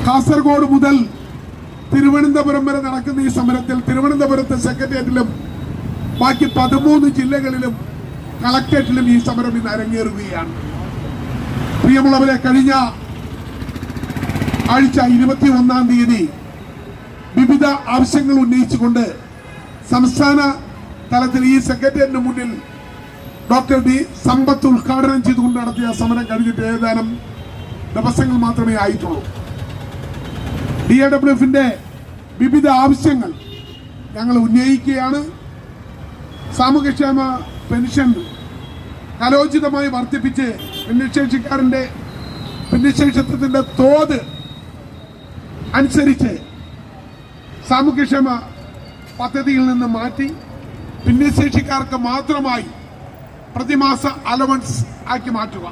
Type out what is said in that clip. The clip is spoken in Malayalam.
കാസർഗോഡ് മുതൽ തിരുവനന്തപുരം വരെ നടക്കുന്ന ഈ സമരത്തിൽ തിരുവനന്തപുരത്തെ സെക്രട്ടേറിയറ്റിലും ബാക്കി 13 ജില്ലകളിലും കളക്ടറേറ്റിലും ഈ സമരം ഇന്ന് അരങ്ങേറുകയാണ്. പ്രിയമുള്ളവരെ, കഴിഞ്ഞ ആഴ്ച 21-ാം തീയതി വിവിധ ആവശ്യങ്ങൾ ഉന്നയിച്ചുകൊണ്ട് സംസ്ഥാന തലത്തിൽ ഈ സെക്രട്ടേറിയറ്റിന് മുന്നിൽ ഡോക്ടർ ഡി സമ്പത്ത് ഉദ്ഘാടനം ചെയ്തുകൊണ്ട് നടത്തിയ സമരം കഴിഞ്ഞിട്ട് ഏതാനും ദിവസങ്ങൾ മാത്രമേ ആയിട്ടുള്ളൂ. DAWFിന്റെ വിവിധ ആവശ്യങ്ങൾ ഞങ്ങൾ ഉന്നയിക്കുകയാണ്. സാമൂഹ്യക്ഷേമ പെൻഷൻ കാലോചിതമായി വർദ്ധിപ്പിച്ച് ഭിന്നശേഷിക്കാരന്റെ ഭിന്നശേഷിത്വത്തിന്റെ തോത് അനുസരിച്ച് സാമൂഹ്യക്ഷേമ പദ്ധതിയിൽ നിന്ന് മാറ്റി ഭിന്നശേഷിക്കാർക്ക് മാത്രമായി പ്രതിമാസ അലവൻസ് ആക്കി മാറ്റുക.